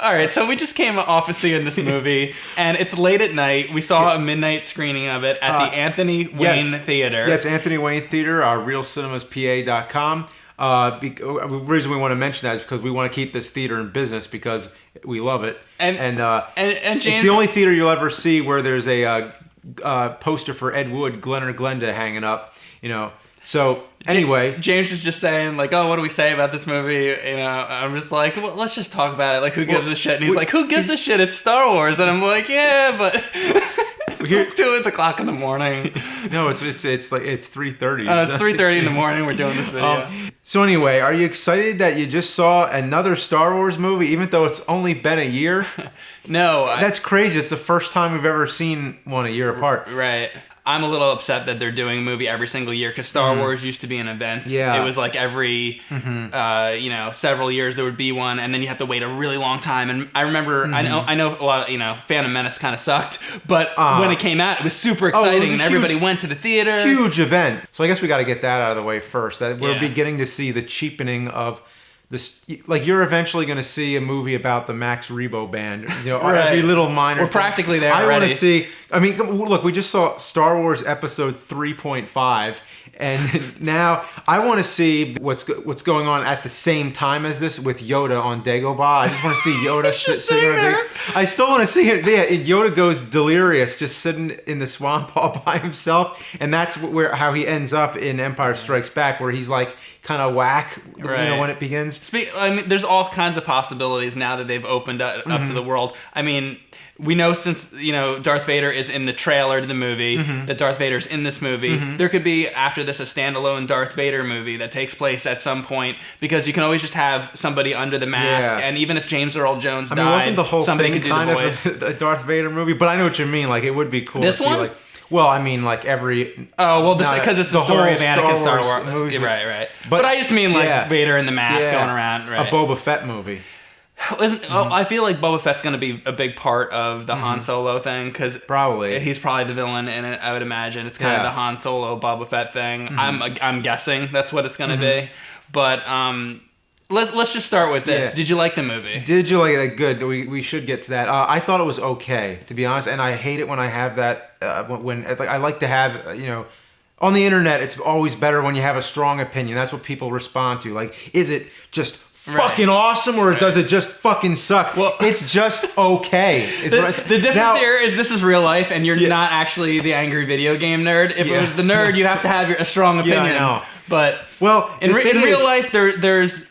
All right, so we just came off of seeing this movie, and it's late at night. We saw a midnight screening of it at the Anthony Wayne Theater. Yes, Anthony Wayne Theater, realcinemaspa.com. The reason we want to mention that is because we want to keep this theater in business because we love it. And James, it's the only theater you'll ever see where there's a poster for Ed Wood, Glenn or Glenda hanging up, So anyway, James is just saying like, oh, what do we say about this movie? I'm just like, well, let's just talk about it. Like, who gives a shit? And he's like, who gives a shit? It's Star Wars. And I'm like, yeah, but it's 2:00 in the morning. No, it's like it's 3:30. It's 3:30 in the morning. We're doing this video. So anyway, are you excited that you just saw another Star Wars movie, even though it's only been a year? No, that's crazy. It's the first time we've ever seen one a year apart. Right. I'm a little upset that they're doing a movie every single year because Star Wars used to be an event. Yeah. It was like every, several years there would be one, and then you have to wait a really long time. And I remember, I know a lot of, Phantom Menace kind of sucked, but when it came out, it was super exciting, and everybody went to the theater. Huge event. So I guess we got to get that out of the way first. We're beginning to see the cheapening of this. Like, you're eventually going to see a movie about the Max Rebo band. Every little minor. We're practically there already. I want to see. I mean, look, we just saw Star Wars Episode 3.5, and now I want to see what's going on at the same time as this with Yoda on Dagobah. I just want to see Yoda sitting there. I still want to see it. Yeah, Yoda goes delirious, just sitting in the swamp all by himself, and that's how he ends up in Empire Strikes Back, where he's like kind of whack, when it begins. There's all kinds of possibilities now that they've opened up to the world. I mean, we know since, Darth Vader is in the trailer to the movie, that Darth Vader's in this movie. There could be, after this, a standalone Darth Vader movie that takes place at some point, because you can always just have somebody under the mask, and even if James Earl Jones died, wasn't the whole somebody thing could do kind the voice. of a Darth Vader movie? But I know what you mean. Like, it would be cool this to see, one? like... Well, I mean, like every... Oh, well, because it's the story of Anakin Star Star Wars Wars. Right. But I just mean, like, Vader in the mask going around, right? A Boba Fett movie. I feel like Boba Fett's going to be a big part of the Han Solo thing, because he's probably the villain in it, I would imagine. It's kind of the Han Solo Boba Fett thing. I'm guessing that's what it's going to be. But let's just start with this. Did you like the movie? Did you like it? Good. We should get to that. I thought it was okay, to be honest, and I hate it when I have that. I like to have, on the internet, it's always better when you have a strong opinion. That's what people respond to. Like, is it just fucking awesome, or does it just fucking suck? Well, it's just okay. The difference here is this is real life, and you're not actually the angry video game nerd. If it was the nerd, you'd have to have a strong opinion. Yeah, I know. But in real life, there's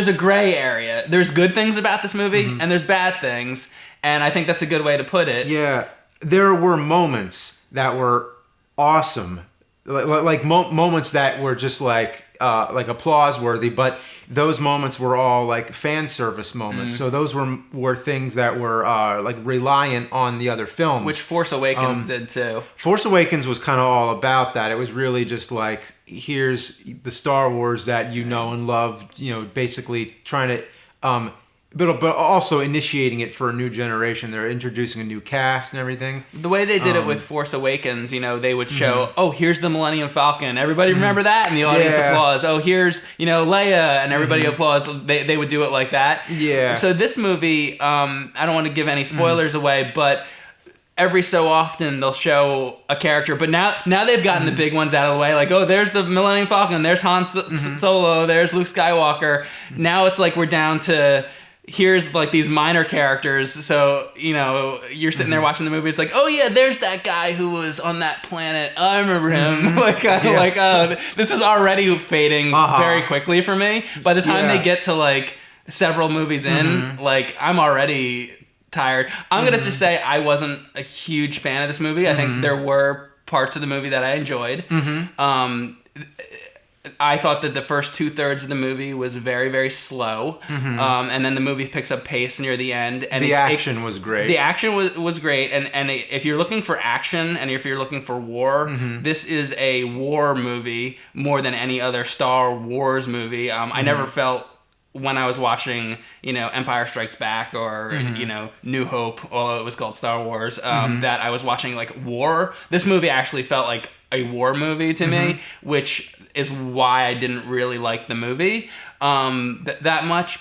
a gray area. There's good things about this movie, and there's bad things, and I think that's a good way to put it. Yeah, there were moments that were awesome, like moments that were just like applause worthy, but those moments were all like fan service moments. So those were things that were like reliant on the other films, which Force Awakens did too. Force Awakens was kind of all about that. It was really just like, here's the Star Wars that you know and love, basically trying to but also initiating it for a new generation. They're introducing a new cast and everything. The way they did it with Force Awakens, they would show, oh, here's the Millennium Falcon. Everybody remember that? And the audience applause. Oh, here's, Leia, and everybody applause. They would do it like that. Yeah. So this movie, I don't want to give any spoilers away, but every so often they'll show a character, but now they've gotten the big ones out of the way. Like, oh, there's the Millennium Falcon, there's Han Solo, there's Luke Skywalker. Now it's like we're down to... here's like these minor characters, so you're sitting there watching the movie. It's like, oh yeah, there's that guy who was on that planet. I remember him. This is already fading very quickly for me. By the time they get to like several movies in, like I'm already tired. I'm gonna just say I wasn't a huge fan of this movie. I think there were parts of the movie that I enjoyed. I thought that the first 2/3 of the movie was very, very slow, and then the movie picks up pace near the end. And the action was great. The action was great, and if you're looking for action and if you're looking for war, this is a war movie more than any other Star Wars movie. I never felt when I was watching, Empire Strikes Back or New Hope, although it was called Star Wars, that I was watching like war. This movie actually felt like a war movie to me, which is why I didn't really like the movie that much.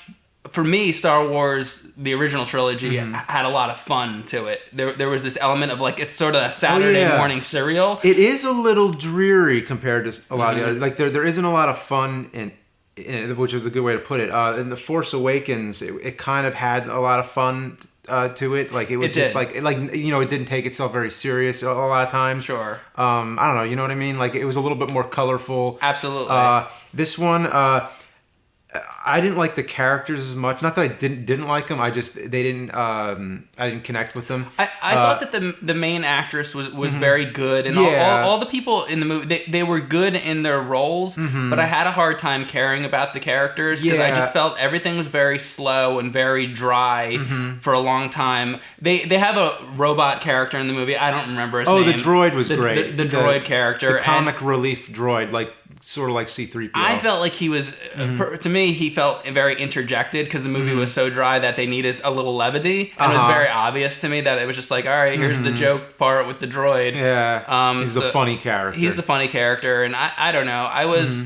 for me, Star Wars, the original trilogy, had a lot of fun to it. There was this element of like, it's sort of a Saturday morning serial. It is a little dreary compared to a lot of the other. Like there isn't a lot of fun in it, which is a good way to put it. In The Force Awakens, it kind of had a lot of fun to it. Like it was just like it didn't take itself very serious a lot of times. Sure. I don't know. You know what I mean? Like it was a little bit more colorful. Absolutely. This one. I didn't like the characters as much. Not that I didn't like them. I didn't connect with them. I thought that the main actress was very good, and all the people in the movie they were good in their roles. But I had a hard time caring about the characters because I just felt everything was very slow and very dry for a long time. They have a robot character in the movie. I don't remember his name. Oh, the droid was great. The droid character, the comic relief droid, like. Sort of like C-3PO. I felt like he was, to me, he felt very interjected because the movie was so dry that they needed a little levity. And it was very obvious to me that it was just like, all right, here's the joke part with the droid. Yeah, he's the funny character. He's the funny character. And I don't know, I was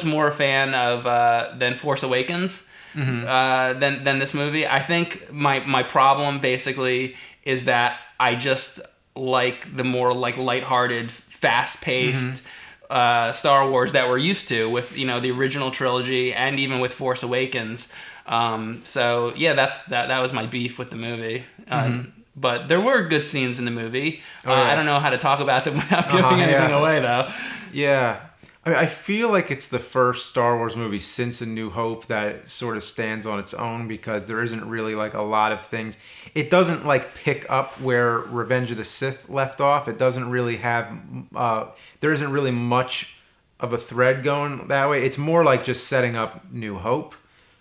more a fan of than Force Awakens than this movie. I think my problem basically is that I just like the more like lighthearted, fast-paced Star Wars that we're used to with the original trilogy and even with Force Awakens. So yeah, that was my beef with the movie. But there were good scenes in the movie. I don't know how to talk about them without giving anything away though. Yeah. I mean, I feel like it's the first Star Wars movie since A New Hope that sort of stands on its own because there isn't really like a lot of things. It doesn't like pick up where Revenge of the Sith left off. It doesn't really have, there isn't really much of a thread going that way. It's more like just setting up New Hope.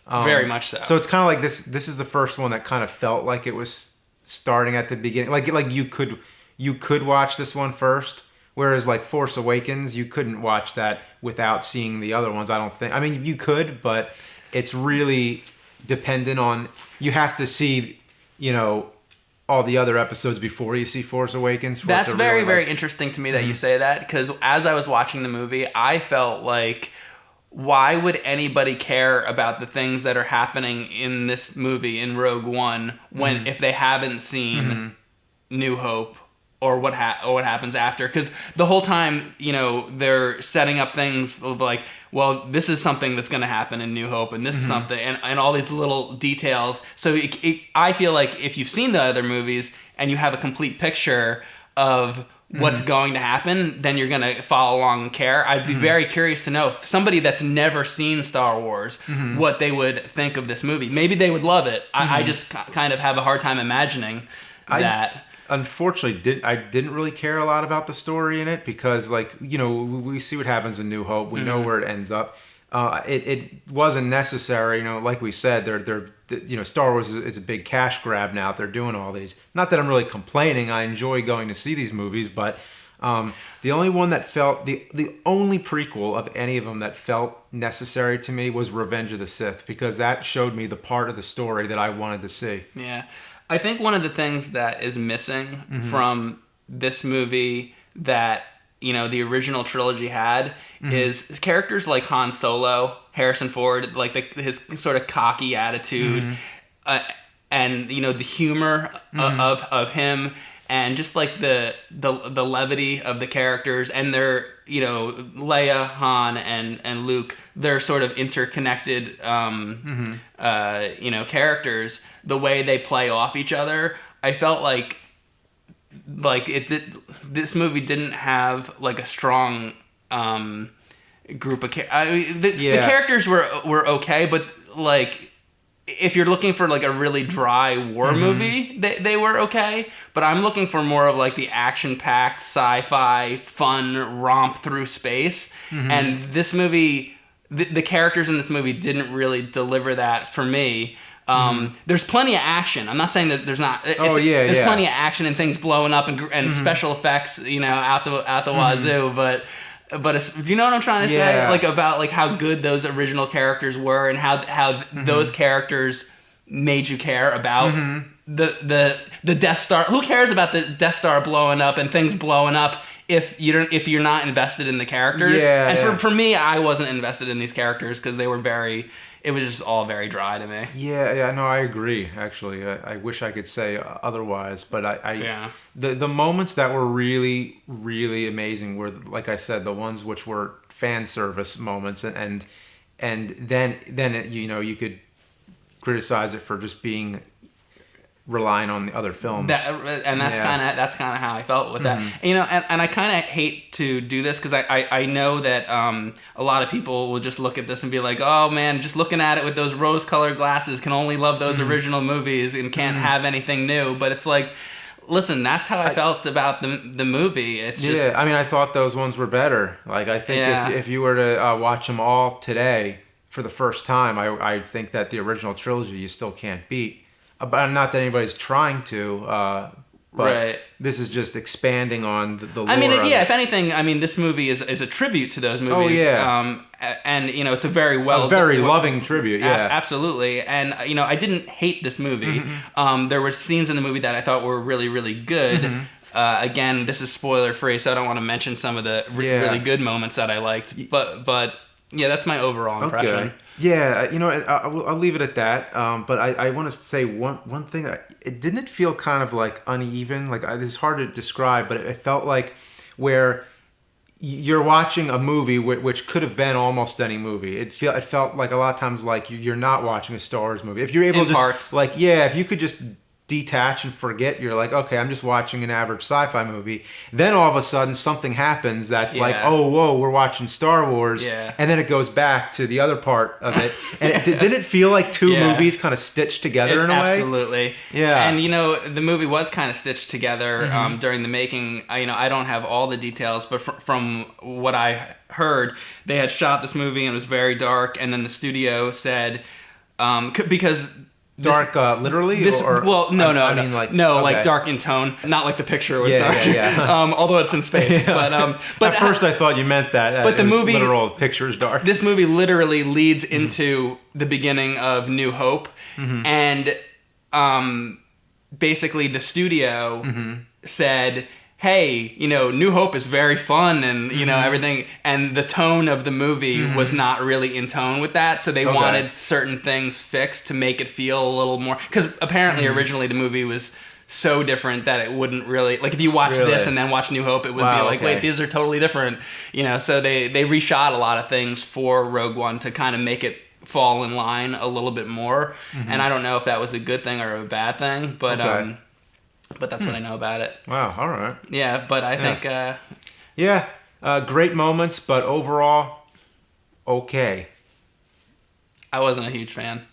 Very much so. So it's kind of like this is the first one that kind of felt like it was starting at the beginning. Like you could watch this one first. Whereas like Force Awakens, you couldn't watch that without seeing the other ones, I don't think. I mean, you could, but it's really dependent on, you have to see, all the other episodes before you see Force Awakens. That's very, very interesting to me that you say that, because as I was watching the movie, I felt like, why would anybody care about the things that are happening in this movie, in Rogue One, when if they haven't seen New Hope? Or what happens after? Because the whole time, they're setting up things like, well, this is something that's going to happen in New Hope, and this is something, and all these little details. So I feel like if you've seen the other movies and you have a complete picture of what's going to happen, then you're going to follow along and care. I'd be very curious to know if somebody that's never seen Star Wars, what they would think of this movie. Maybe they would love it. I just kind of have a hard time imagining that. Unfortunately, I didn't really care a lot about the story in it because, we see what happens in New Hope. We know where it ends up. It wasn't necessary. Like we said, Star Wars is a big cash grab now. They're doing all these. Not that I'm really complaining. I enjoy going to see these movies, but the only one that felt the only prequel of any of them that felt necessary to me was Revenge of the Sith, because that showed me the part of the story that I wanted to see. Yeah. I think one of the things that is missing from this movie that, the original trilogy had is characters like Han Solo, Harrison Ford, like his sort of cocky attitude, and, the humor of him, and just like the levity of the characters, and their, Leia, Han, and Luke, they're sort of interconnected, characters. The way they play off each other, I felt like this movie didn't have like a strong group of the characters were okay, but like if you're looking for like a really dry war movie, they were okay. But I'm looking for more of like the action-packed sci-fi fun romp through space, and this movie. The characters in this movie didn't really deliver that for me. There's plenty of action. I'm not saying that there's not. There's plenty of action and things blowing up and special effects, out the wazoo. But do you know what I'm trying to say? Like about like how good those original characters were and how those characters made you care about the Death Star. Who cares about the Death Star blowing up and things blowing up if you're not invested in the characters. Yeah, and for me, I wasn't invested in these characters because they were it was just all very dry to me. Yeah, no, I agree. Actually, I wish I could say otherwise, but the moments that were really, really amazing were, like I said, the ones which were fan service moments, and then you could criticize it for just being relying on the other films. That's kind of how I felt with that. And I kind of hate to do this because I know that a lot of people will just look at this and be like, oh man, just looking at it with those rose-colored glasses, can only love those original movies and can't have anything new. But it's like, listen, that's how I felt about the movie. It's just, I mean, I thought those ones were better. Like, I think if you were to watch them all today for the first time, I think that the original trilogy you still can't beat. But not that anybody's trying to, but this is just expanding on the lore. I mean, if anything, I mean, this movie is a tribute to those movies. Oh, yeah. And, it's a very loving tribute, yeah. Absolutely. And, I didn't hate this movie. There were scenes in the movie that I thought were really, really good. Again, this is spoiler-free, so I don't want to mention some of the really good moments that I liked. But yeah, that's my overall impression. Okay. Yeah, I'll leave it at that. But I want to say one thing. It didn't feel kind of like uneven. Like, it's hard to describe, but it felt like where you're watching a movie which could have been almost any movie. It felt like a lot of times like you're not watching a Star Wars movie. If you're able to just if you could just detach and forget, you're like, okay, I'm just watching an average sci-fi movie. Then all of a sudden something happens that's like, oh, whoa, we're watching Star Wars. Yeah. And then it goes back to the other part of it. And didn't it feel like two movies kind of stitched together in a way? Absolutely. Yeah. And, the movie was kind of stitched together during the making. I don't have all the details, but from what I heard, they had shot this movie and it was very dark. And then the studio said, because... Dark, literally? Like dark in tone, not like the picture was dark. Although it's in space, but at first I thought you meant that. But the movie, literal picture is dark. This movie literally leads into the beginning of New Hope, and basically the studio said, hey, New Hope is very fun and, everything. And the tone of the movie was not really in tone with that. So they wanted certain things fixed to make it feel a little more... Because apparently originally the movie was so different that it wouldn't really... Like if you watch this and then watch New Hope, it would be like, wait, these are totally different. So they reshot a lot of things for Rogue One to kind of make it fall in line a little bit more. And I don't know if that was a good thing or a bad thing, but... But that's what I know about it. Wow, all right. Yeah, but I think... great moments, but overall, okay. I wasn't a huge fan.